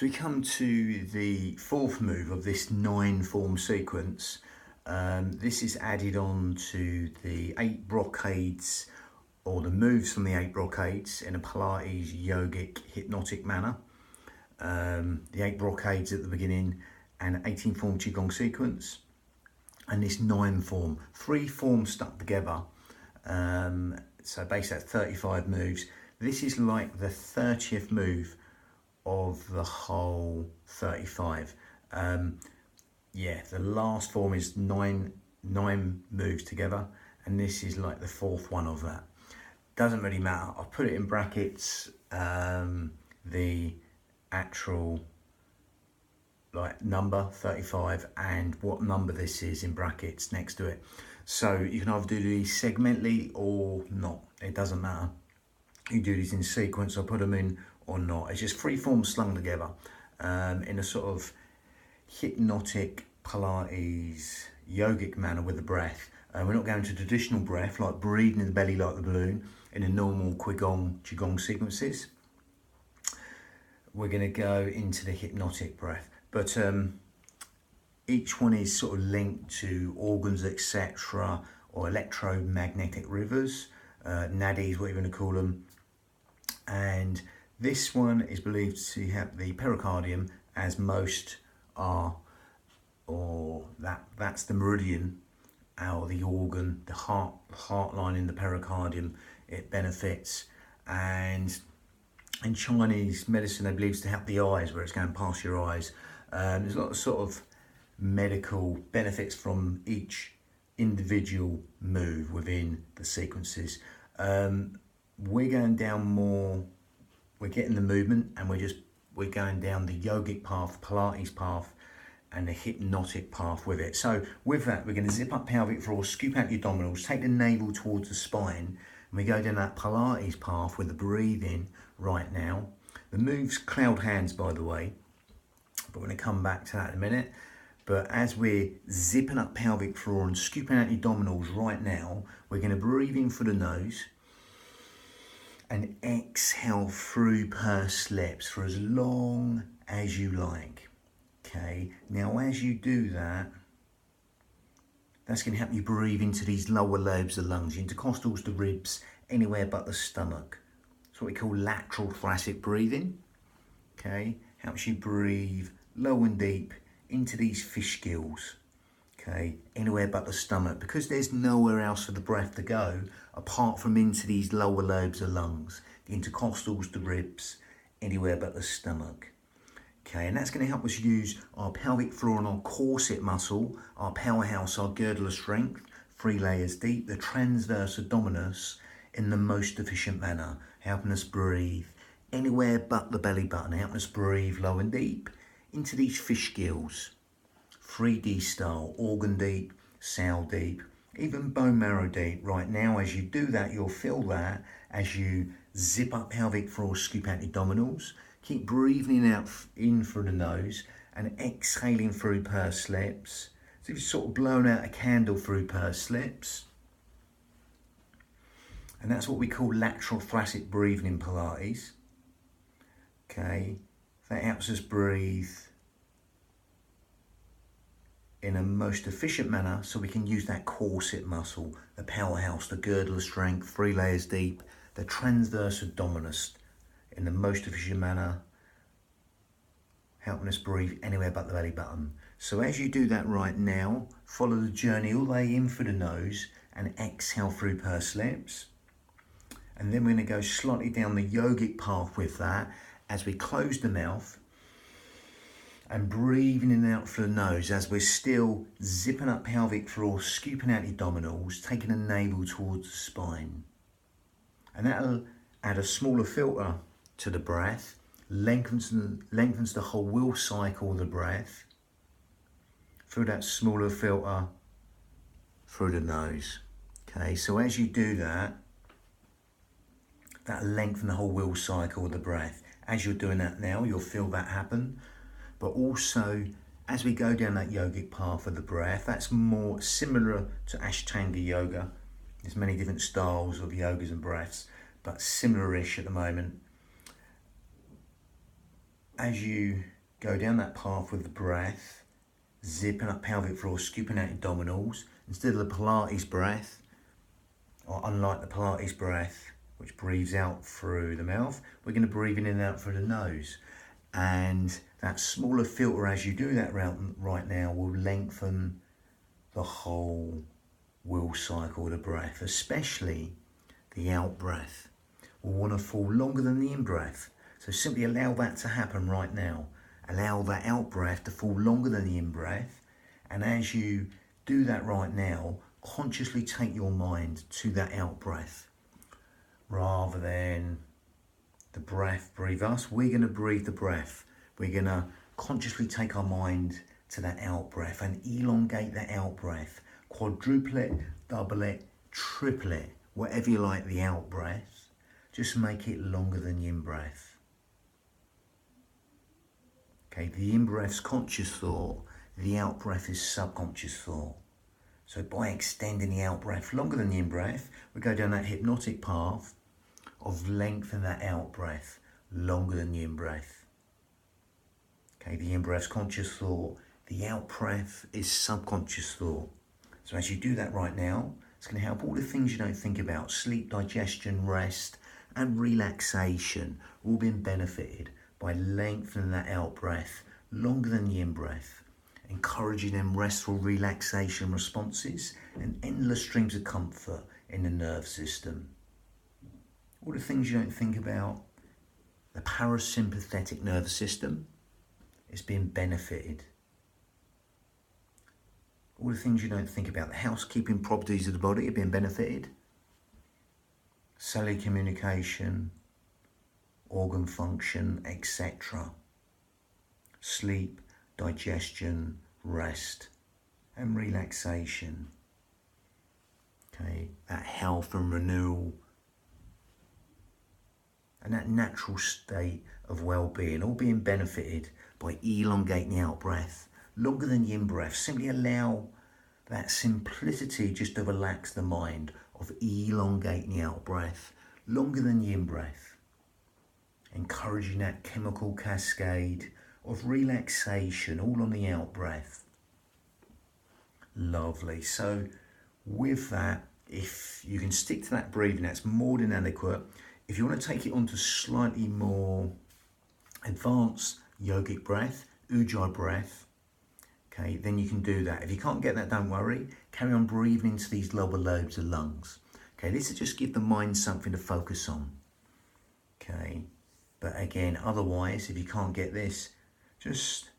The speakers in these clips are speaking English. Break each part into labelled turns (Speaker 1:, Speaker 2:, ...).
Speaker 1: So we come to the fourth move of this 9-form sequence. This is added on to the 8 brocades, or the moves from the 8 brocades in a Pilates yogic hypnotic manner. The 8 brocades at the beginning and 18-form qigong sequence, and this 9-form, 3 forms stuck together. So basically that's 35 moves. This is like the 30th move of the whole 35. Yeah, the last form is nine moves together, and this is like the 4th one of that. Doesn't really matter. I'll put it in brackets, the actual like number 35 and what number this is in brackets next to it. So you can either do these segmentally or not. It doesn't matter. You do these in sequence or put them in or not. It's just 3 forms slung together in a sort of hypnotic Pilates yogic manner with the breath. We're not going to traditional breath like breathing in the belly like the balloon in the normal qigong sequences. We're going to go into the hypnotic breath, but each one is sort of linked to organs, etc., or electromagnetic rivers, nadis, whatever you want to call them. And this one is believed to have the pericardium, as most are, or that's the meridian, or the organ, the heart line in the pericardium. It benefits, and in Chinese medicine they believe it's to help the eyes, where it's going past your eyes. There's a lot of sort of medical benefits from each individual move within the sequences. We're going down more, we're getting the movement, and we're going down the yogic path, Pilates path, and the hypnotic path with it. So with that, we're going to zip up pelvic floor, scoop out your abdominals, take the navel towards the spine, and we go down that Pilates path with the breathing right now. The move's cloud hands, by the way, but we're going to come back to that in a minute. But as we're zipping up pelvic floor and scooping out your abdominals right now, we're going to breathe in through the nose and exhale through pursed lips for as long as you like. Okay, now as you do that, that's going to help you breathe into these lower lobes of the lungs, intercostals, the ribs, anywhere but the stomach. It's what we call lateral thoracic breathing. Okay, helps you breathe low and deep into these fish gills. Okay, anywhere but the stomach, because there's nowhere else for the breath to go apart from into these lower lobes of lungs, the intercostals, the ribs, anywhere but the stomach. Okay, and that's going to help us use our pelvic floor and our corset muscle, our powerhouse, our girdle of strength, 3 layers deep, the transverse abdominis, in the most efficient manner, helping us breathe anywhere but the belly button, helping us breathe low and deep into these fish gills, 3D style, organ deep, cell deep, even bone marrow deep. Right now, as you do that, you'll feel that as you zip up pelvic floor, scoop out the abdominals, keep breathing out in through the nose and exhaling through pursed lips. So if you're sort of blown out a candle through pursed lips. And that's what we call lateral thoracic breathing in Pilates. Okay, that helps us breathe in a most efficient manner, so we can use that corset muscle, the powerhouse, the girdle of strength, 3 layers deep, the transverse abdominis, in the most efficient manner, helping us breathe anywhere but the belly button. So as you do that right now, follow the journey all the way in through the nose and exhale through pursed lips. And then we're going to go slightly down the yogic path with that as we close the mouth and breathing in and out through the nose as we're still zipping up pelvic floor, scooping out the abdominals, taking the navel towards the spine. And that'll add a smaller filter to the breath, lengthens the whole will cycle of the breath through that smaller filter through the nose. Okay, so as you do that, that'll lengthen the whole will cycle of the breath. As you're doing that now, you'll feel that happen. But also, as we go down that yogic path of the breath, that's more similar to Ashtanga yoga. There's many different styles of yogas and breaths, but similar-ish at the moment. as you go down that path with the breath, zipping up pelvic floor, scooping out abdominals, instead of the Pilates breath, or unlike the Pilates breath, which breathes out through the mouth, we're going to breathe in and out through the nose. And that smaller filter as you do that right now will lengthen the whole will cycle of the breath, especially the out breath. Will want to fall longer than the in breath. So simply allow that to happen right now. Allow that out breath to fall longer than the in breath. And as you do that right now, consciously take your mind to that out breath. Rather than the breath breathe us, we're going to breathe the breath. We're going to consciously take our mind to that out breath and elongate that out breath. Quadruple it, double it, triple it, whatever you like the out breath. Just make it longer than the in breath. Okay, the in-breath's conscious thought, the out-breath is subconscious thought. So by extending the out-breath longer than the in-breath, we go down that hypnotic path of lengthening that out-breath longer than the in-breath. Okay, the in-breath's conscious thought, the out-breath is subconscious thought. So as you do that right now, it's going to help all the things you don't think about, sleep, digestion, rest, and relaxation, all being benefited by lengthening that out breath longer than the in breath, encouraging them restful relaxation responses and endless streams of comfort in the nerve system. All the things you don't think about, the parasympathetic nervous system is being benefited. All the things you don't think about, the housekeeping properties of the body are being benefited. Cellular communication, organ function, etc. Sleep, digestion, rest, and relaxation. Okay, that health and renewal, and that natural state of well-being, all being benefited by elongating the out-breath longer than the in-breath. Simply allow that simplicity just to relax the mind of elongating the out-breath longer than the in-breath. Encouraging that chemical cascade of relaxation all on the out breath. Lovely. So with that, if you can stick to that breathing, that's more than adequate. If you want to take it on to slightly more advanced yogic breath, ujjayi breath, okay, then you can do that. If you can't get that, don't worry. Carry on breathing into these lower lobes of lungs. Okay, this will just give the mind something to focus on. Okay. But again, otherwise, if you can't get this, just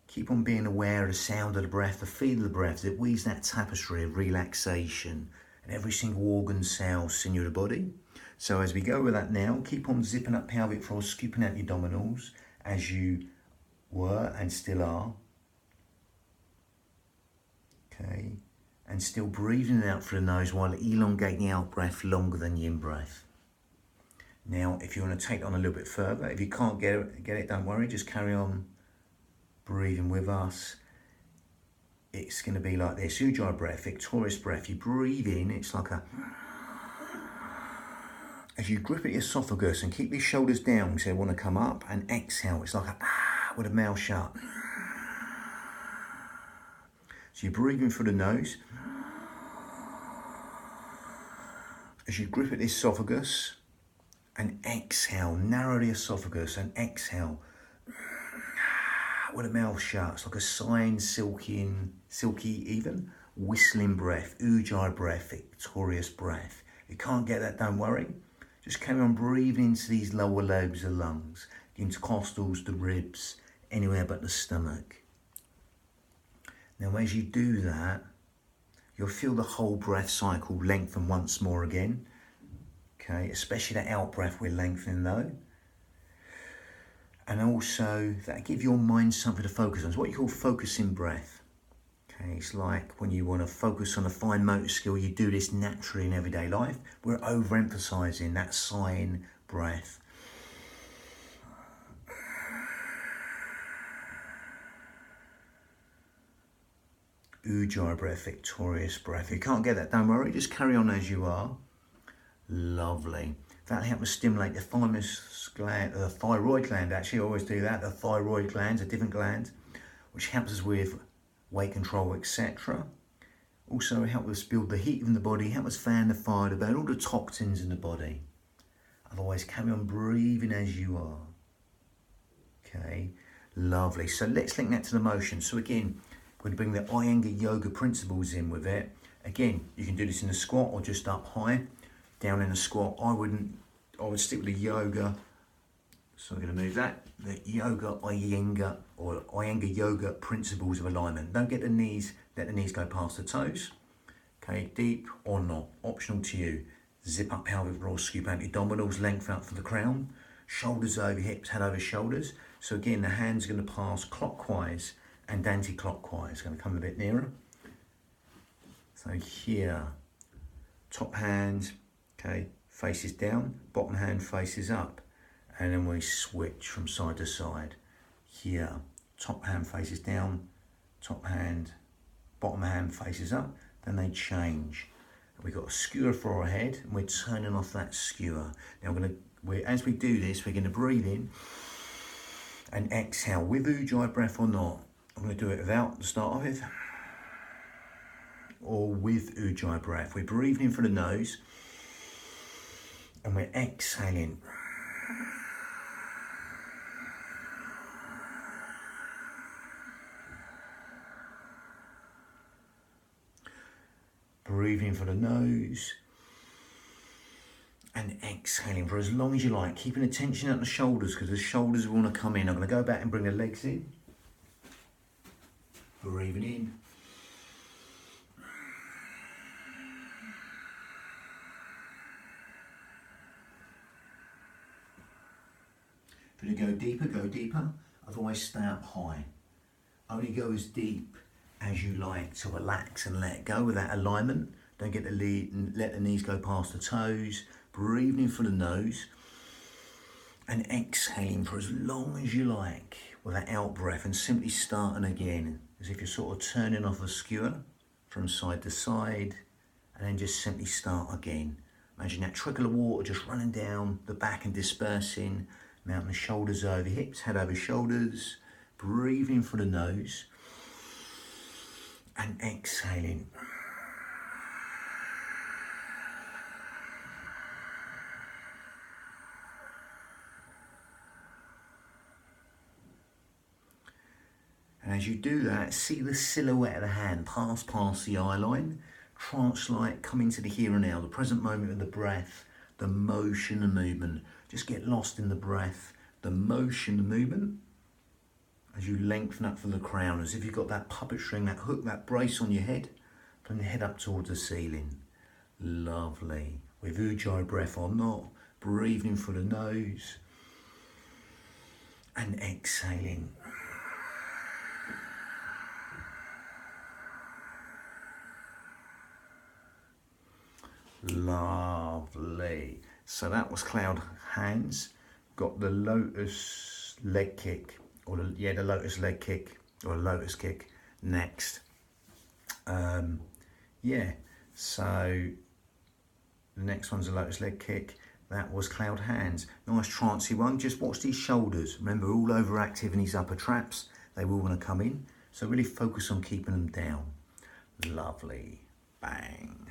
Speaker 1: keep on being aware of the sound of the breath, the feel of the breath. It weaves that tapestry of relaxation and every single organ, cell, sinew of the body. So as we go with that now, keep on zipping up pelvic floor, scooping out your abdominals as you were and still are. Okay, and still breathing out through the nose while elongating the out breath longer than the in breath. Now, if you want to take it on a little bit further, if you can't get it, don't worry, just carry on breathing with us. It's going to be like this, ujjayi breath, victorious breath. You breathe in, it's like a... As you grip at your esophagus and keep your shoulders down, so you want to come up, and exhale, it's like a with a mouth shut. So you're breathing through the nose. As you grip at the esophagus, and exhale, narrow the esophagus and exhale with the mouth shut. It's like a sighing, silky even, whistling breath, ujjayi breath, victorious breath. If you can't get that, don't worry. Just carry on breathing into these lower lobes of lungs, the intercostals, the ribs, anywhere but the stomach. Now as you do that, you'll feel the whole breath cycle lengthen once more again. Okay, especially that out breath we're lengthening though. And also that give your mind something to focus on. It's what you call focusing breath. Okay, it's like when you want to focus on a fine motor skill, you do this naturally in everyday life. We're overemphasizing that sighing breath. Ujjayi breath, victorious breath. If you can't get that, don't worry, just carry on as you are. Lovely. That'll help us stimulate the thymus gland, the thyroid gland actually, I always do that. The thyroid gland's a different gland, which helps us with weight control, etc. Also help us build the heat in the body, help us fan the fire, to burn all the toxins in the body. Otherwise, carry on breathing as you are. Okay, lovely. So let's link that to the motion. So again, we're going to bring the Iyengar yoga principles in with it. Again, you can do this in a squat or just up high. Down in a squat, I would stick with the yoga. So we're going to move that. The yoga Iyengar or Iyengar yoga principles of alignment. Don't get the knees, let the knees go past the toes. Okay, deep or not, optional to you. Zip up pelvic floor, scoop abdominals, lengthen up for the crown. Shoulders over hips, head over shoulders. So again, the hands are going to pass clockwise and anti-clockwise. Going to come a bit nearer. So here, top hand, okay, faces down, bottom hand faces up. And then we switch from side to side. Here, top hand faces down, top hand, bottom hand faces up. Then they change. We've got a skewer for our head, and we're turning off that skewer. Now as we do this, we're going to breathe in and exhale with Ujjayi breath or not. I'm going to do it without to start with, or with Ujjayi breath. We're breathing in through the nose, and we're exhaling. Breathing for the nose and exhaling for as long as you like, keeping the tension at the shoulders because the shoulders want to come in. I'm going to go back and bring the legs in. Breathing in. If you go deeper, go deeper. Otherwise, stay up high. Only go as deep as you like to relax and let go with that alignment. Don't get the lead, let the knees go past the toes. Breathing in for the nose and exhaling for as long as you like with that out breath, and simply starting again as if you're sort of turning off a skewer from side to side, and then just simply start again. Imagine that trickle of water just running down the back and dispersing, mounting the shoulders over hips, head over shoulders. Breathing for the nose and exhaling. And as you do that, see the silhouette of the hand pass past the eye line, trance-like, come into the here and now, the present moment of the breath, the motion and movement. Just get lost in the breath, the motion, the movement, as you lengthen up from the crown, as if you've got that puppet string, that hook, that brace on your head, from the head up towards the ceiling. Lovely. With Ujjayi breath or not, breathing through the nose and exhaling. Lovely. So that was cloud hands. Got the lotus leg kick, or the lotus leg kick, or lotus kick next. So the next one's a lotus leg kick. That was cloud hands. Nice trancey one. Just watch these shoulders. Remember, all overactive in these upper traps. They will want to come in. So really focus on keeping them down. Lovely. Bang.